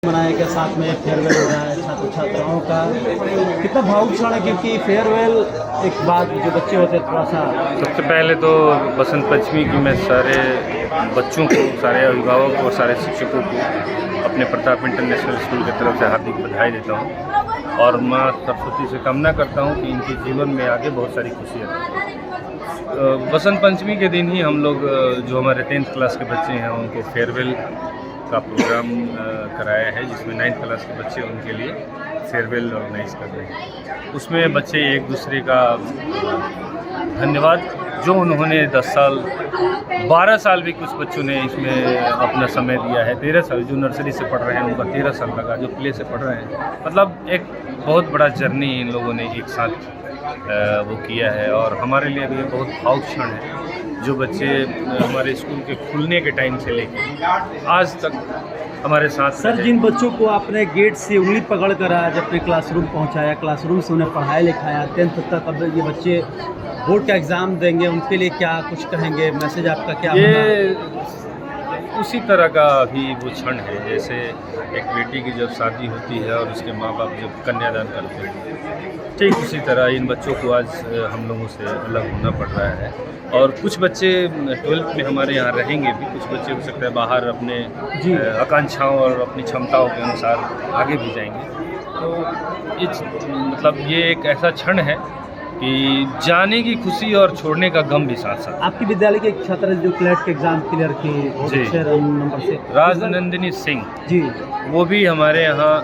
मनाया गया, साथ में फेयरवेल हो रहा है छात्र छात्राओं का। कितना भावुक क्षण है, क्योंकि फेयरवेल एक बात जो बच्चे होते हैं थोड़ा सा। सबसे पहले तो बसंत पंचमी की मैं सारे बच्चों को, सारे अभिभावक और सारे शिक्षकों को अपने प्रताप इंटरनेशनल स्कूल की तरफ से हार्दिक बधाई देता हूँ और माँ सरस्वती से कामना करता हूँ कि इनके जीवन में आगे बहुत सारी खुशियाँ दें। बसंत पंचमी के दिन ही हम लोग जो हमारे 10th क्लास के बच्चे हैं उनको फेयरवेल का प्रोग्राम कराया है, जिसमें 9th क्लास के बच्चे उनके लिए फेयरवेल ऑर्गेनाइज कर रहे हैं। उसमें बच्चे एक दूसरे का धन्यवाद, जो उन्होंने 10 साल 12 साल भी कुछ बच्चों ने इसमें अपना समय दिया है, 13 साल जो नर्सरी से पढ़ रहे हैं उनका 13 साल लगा, जो प्ले से पढ़ रहे हैं, मतलब एक बहुत बड़ा जर्नी इन लोगों ने एक साथ वो किया है। और हमारे लिए भी बहुत भावुक क्षण है, जो बच्चे हमारे स्कूल के खुलने के टाइम से लेकर आज तक हमारे साथ। सर, जिन बच्चों को आपने गेट से उंगली पकड़ कर आज अपने क्लासरूम पहुंचाया, क्लासरूम से उन्हें पढ़ाया लिखाया 10th तक, अब ये बच्चे बोर्ड का एग्ज़ाम देंगे, उनके लिए क्या कुछ कहेंगे, मैसेज आपका क्या होगा? उसी तरह का भी वो क्षण है जैसे एक बेटी की जब शादी होती है और उसके माँ बाप जब कन्यादान करते हैं, ठीक उसी तरह इन बच्चों को आज हम लोगों से अलग होना पड़ रहा है। और कुछ बच्चे 12th में हमारे यहाँ रहेंगे भी, कुछ बच्चे हो सकता है बाहर अपने आकांक्षाओं और अपनी क्षमताओं के अनुसार आगे भी जाएंगे। तो इस मतलब ये एक ऐसा क्षण है कि जाने की खुशी और छोड़ने का गम भी साथ साथ। आपके विद्यालय के एक छात्र जो क्लैट के एग्ज़ाम क्लियर किए अच्छे नंबर से, राजनंदिनी सिंह जी, वो भी हमारे यहाँ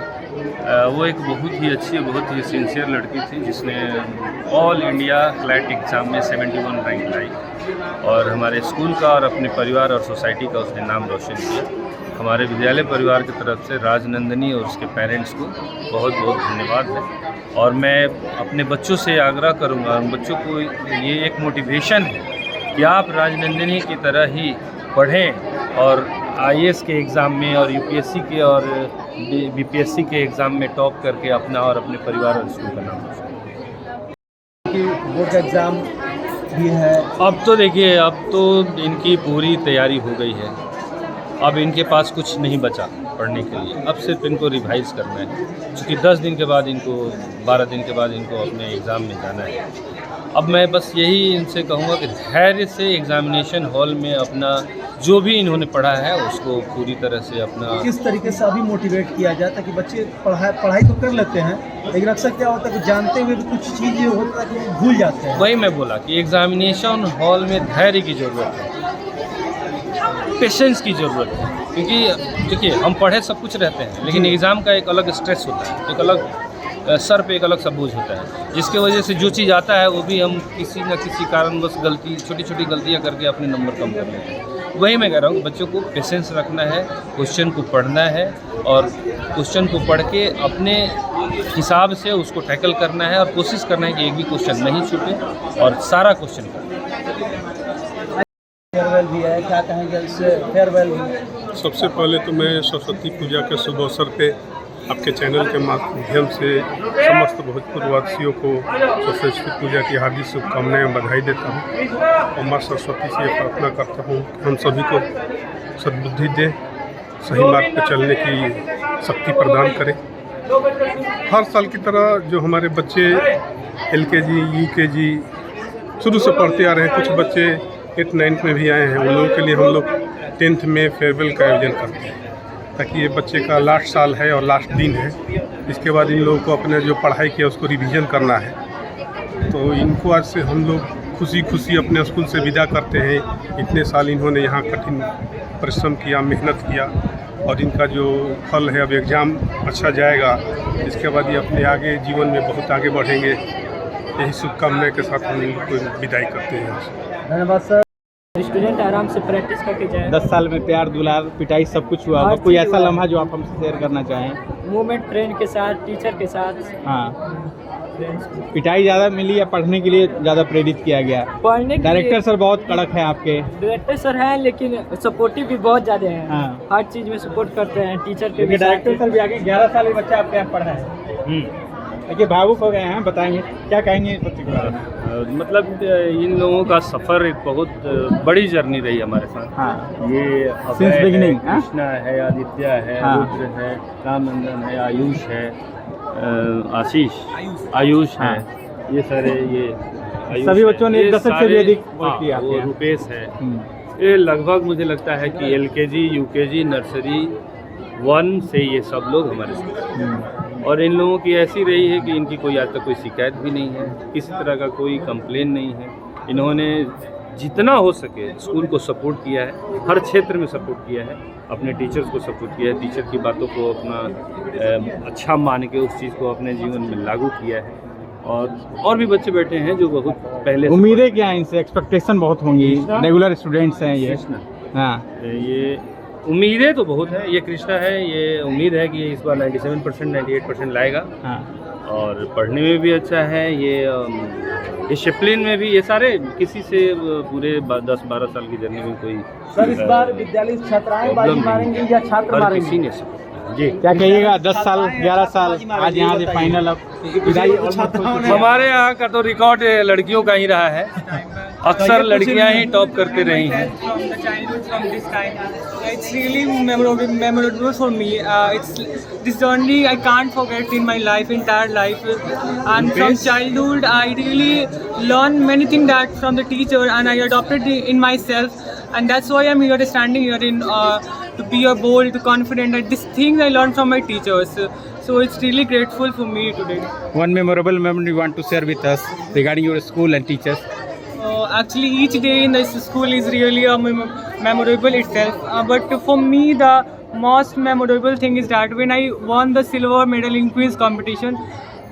वो एक बहुत ही अच्छी, बहुत ही सिंसियर लड़की थी, जिसने ऑल इंडिया क्लैट एग्ज़ाम में 71 रैंक लाई और हमारे स्कूल का और अपने परिवार और सोसाइटी का उसने नाम रोशन किया। हमारे विद्यालय परिवार की तरफ से राजनंदिनी और उसके पेरेंट्स को बहुत बहुत धन्यवाद है। और मैं अपने बच्चों से आग्रह करूंगा, उन बच्चों को ये एक मोटिवेशन है कि आप राजनंदिनी की तरह ही पढ़ें और IAS के एग्ज़ाम में और UPSC के और BPSC के एग्ज़ाम में टॉप करके अपना और अपने परिवार और स्कूल का नाम रोशन करें। बोर्ड का एग्ज़ाम भी है, अब तो देखिए, अब तो इनकी पूरी तैयारी हो गई है, अब इनके पास कुछ नहीं बचा पढ़ने के लिए, अब सिर्फ इनको रिवाइज़ करना है, क्योंकि 10 दिन के बाद इनको 12 दिन के बाद इनको अपने एग्ज़ाम में जाना है। अब मैं बस यही इनसे कहूँगा कि धैर्य से एग्ज़ामिनेशन हॉल में अपना जो भी इन्होंने पढ़ा है उसको पूरी तरह से अपना किस तरीके से अभी मोटिवेट किया जाए ताकि बच्चे पढ़ाई तो कर लेते हैं, लेकिन अक्सर क्या होता है कि जानते हुए भी कुछ चीज़ें होता है कि वो भूल जाते हैं। वही मैं बोला कि एग्ज़ामिनेशन हॉल में धैर्य की ज़रूरत है, पेशेंस की ज़रूरत है, क्योंकि देखिए हम पढ़े सब कुछ रहते हैं, लेकिन एग्ज़ाम का एक अलग स्ट्रेस होता है, एक अलग सर पे एक अलग सा बोझ होता है, जिसके वजह से जो चीज़ आता है वो भी हम किसी न किसी कारणवश गलती, छोटी छोटी गलतियां करके अपने नंबर कम कर लेते हैं। वही मैं कह रहा हूँ कि बच्चों को पेशेंस रखना है, क्वेश्चन को पढ़ना है और क्वेश्चन को पढ़ के अपने हिसाब से उसको टैकल करना है और कोशिश करना है कि एक भी क्वेश्चन नहीं छूटे और सारा क्वेश्चन करना है। फेयरवेल भी है, क्या कहेंगे इससे? फेयरवेल भी सबसे पहले तो मैं सरस्वती पूजा के शुभ अवसर पे आपके चैनल के माध्यम से समस्त भोजपुरवासियों को सरस्वती पूजा की हार्दिक शुभकामनाएं बधाई देता हूँ और माँ सरस्वती से प्रार्थना करता हूँ कि हम सभी को सद्बुद्धि दे, सही मार्ग पर चलने की शक्ति प्रदान करे। हर साल की तरह जो हमारे बच्चे LKG UKG शुरू से पढ़ते आ रहे हैं, कुछ बच्चे 8th 9th में भी आए हैं, उन लोगों के लिए हम लोग 10th में फेयरवेल का आयोजन करते हैं, ताकि ये बच्चे का लास्ट साल है और लास्ट दिन है। इसके बाद इन लोगों को अपने जो पढ़ाई किया उसको रिवीजन करना है, तो इनको आज से हम लोग खुशी खुशी अपने स्कूल से विदा करते हैं। इतने साल इन्होंने यहाँ कठिन परिश्रम किया, मेहनत किया और इनका जो फल है, अब एग्ज़ाम अच्छा जाएगा, इसके बाद ये अपने आगे जीवन में बहुत आगे बढ़ेंगे। यही शुभकामनाएं के साथ हम इनको विदाई करते हैं। धन्यवाद सर। स्टूडेंट आराम से प्रैक्टिस करके जाए। 10 साल में प्यार दुलार पिटाई सब कुछ हुआ होगा, कोई ऐसा लम्हा जो आप हमसे शेयर करना चाहें? मूवमेंट फ्रेंड के साथ, टीचर के साथ। हाँ, पिटाई ज़्यादा मिली या पढ़ने के लिए ज़्यादा प्रेरित किया गया? पढ़ने के डायरेक्टर सर बहुत कड़क है आपके? डायरेक्टर सर हैं लेकिन सपोर्टिव भी बहुत ज़्यादा हैं। हाँ, हर चीज़ में सपोर्ट करते हैं, टीचर के भी। डायरेक्टर सर भी आगे 11 साल में बच्चा आपके यहाँ पढ़ा है, देखिए भावुक हो गए हैं, बताएंगे क्या कहेंगे इस बच्चे के बारे में? मतलब इन लोगों का सफ़र एक बहुत बड़ी जर्नी रही हमारे साथ। हाँ ये Since अभय है, beginning, हाँ? कृष्णा है, आदित्य है, हाँ। रुद्र है, रामनंदन है, आयुष है, आयुष है, ये सारे ये आयुष सभी है, बच्चों ने ये 10 से भी सारे- अधिक हाँ, किया वो है। रुपेश है। हम्म, ये लगभग मुझे लगता है कि LKG, UKG, नर्सरी 1 से ये सब लोग हमारे साथ हैं। हम्म। और इन लोगों की ऐसी रही है कि इनकी कोई आज तक कोई शिकायत भी नहीं है, किसी तरह का कोई कंप्लेन नहीं है। इन्होंने जितना हो सके स्कूल को सपोर्ट किया है, हर क्षेत्र में सपोर्ट किया है, अपने टीचर्स को सपोर्ट किया है, टीचर की बातों को अपना अच्छा मान के उस चीज़ को अपने जीवन में लागू किया है। और भी बच्चे बैठे हैं जो बहुत पहले से उम्मीदें क्या हैं इनसे? एक्सपेक्टेशन बहुत होंगी, रेगुलर स्टूडेंट्स हैं ये। कृष्णा, हाँ ये उम्मीदें तो बहुत है। ये कृष्णा है, ये उम्मीद है कि इस बार 97% 98% लाएगा। हाँ और पढ़ने में भी अच्छा है, ये डिसिप्लिन में भी। ये सारे किसी से पूरे 10-12 साल की जर्नी में कोई सर इस बार विद्यालय छात्राएं बाजी प्रॉब्लम नहीं मारेंगे या छात्र हर मारेंगे? किसी ने support किया। जी, क्या कहिएगा? 10 साल 11 साल आज यहाँ से फाइनल अब विदाई almost हो चुकी है। हमारे यहाँ का तो रिकॉर्ड लड़कियों का ही रहा है, अक्सर लड़कियां ही टॉप करते रही हैं। From the childhood, from this time, it's really memorable for me. This journey I can't forget in my life, entire life. And from childhood, I really learned many things that from the teacher, and I adopted it in myself. And that's why I'm here, standing here in to be a bold, confident. That these things I learned from my teachers. So it's really grateful for me today. One memorable memory you want to share with us regarding your school and teachers? Actually, each day in this school is really memorable itself. But for me, the most memorable thing is that when I won the silver medal in quiz competition,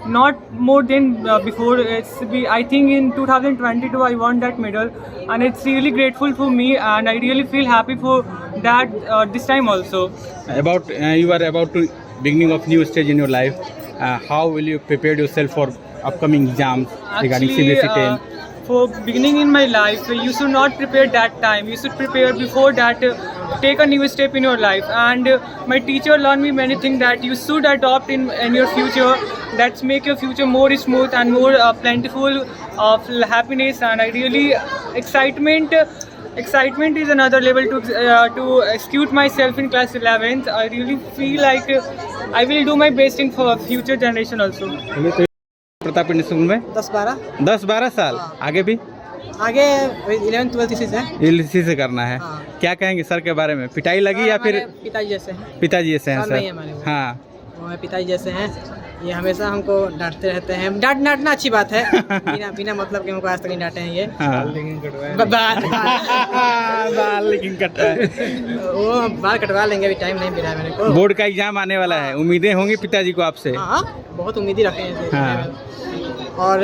not more than before. I think in 2022 I won that medal, and it's really grateful for me, and I really feel happy for that this time also. About you are about to beginning of new stage in your life. How will you prepare yourself for upcoming exams regarding CBSE 10? For beginning in my life, you should not prepare that time. You should prepare before that. Take a new step in your life. And my teacher learned me many things that you should adopt in your future. That's make your future more smooth and more plentiful of happiness. And I really excitement is another level to execute myself in class 11th. I really feel like I will do my best in for future generation also. Pratap inter school में 10-12 साल आगे भी आगे 11th-12th इसी से इसी से करना है। हाँ। क्या कहेंगे सर के बारे में? पिटाई लगी या फिर हमारे पिताजी जैसे हैं। पिताजी जैसे हैं सर नहीं है सर? हमारे वो। हाँ वो हमारे पिताजी जैसे हैं। ये हमेशा हमको डांटते रहते हैं। डांटना अच्छी बात है। बिना मतलब के हमको आज तक नहीं डांटे हैं ये। हाँ बाल लेकिन कटा है। वो बाल कटवा लेंगे, अभी टाइम नहीं मिला है मेरे को। बोर्ड का एग्जाम आने वाला है, उम्मीदें होंगी पिताजी को आपसे? हाँ, बहुत उम्मीद ही रखे हैं हाँ। और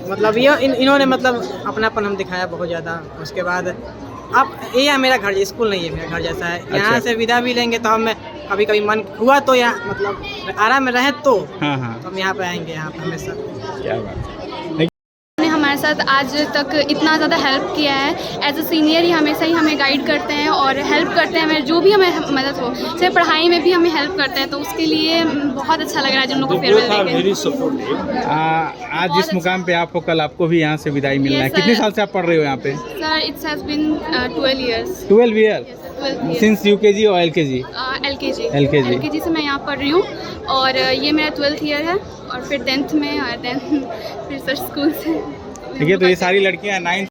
मतलब ये इन्होंने मतलब अपनापन हम दिखाया बहुत ज़्यादा। उसके बाद अब ये मेरा घर, स्कूल नहीं है, मेरा घर जैसा है। यहाँ से विदा भी लेंगे तो हम कभी कभी मन हुआ तो यहाँ मतलब आराम में रहें तो हाँ हाँ हम यहाँ पे आएंगे, यहाँ पे हमेशा। क्या बात है। ने हमारे साथ आज तक इतना ज़्यादा हेल्प किया है। एज अ सीनियर ही हमेशा ही हमें गाइड करते हैं और हेल्प करते हैं, हमें जो भी हमें मदद हो, चाहे पढ़ाई में भी हमें हेल्प करते हैं। तो उसके लिए बहुत अच्छा लग रहा है जिन लोगों को फेयरवेल देके। आज जिस मुकाम पे आप हो, कल आपको भी यहाँ से विदाई मिलना है। Yes, कितने sir. साल से आप पढ़ रहे हो यहाँ पे? Sir it's has been 12 years। 12 year 12 since UKG और LKG? LKG से मैं यहाँ पढ़ रही हूँ और ये मेरा 12th ईयर है और फिर 10th में और 10th फिर सर स्कूल से। ठीक है, तो ये सारी लड़कियाँ 9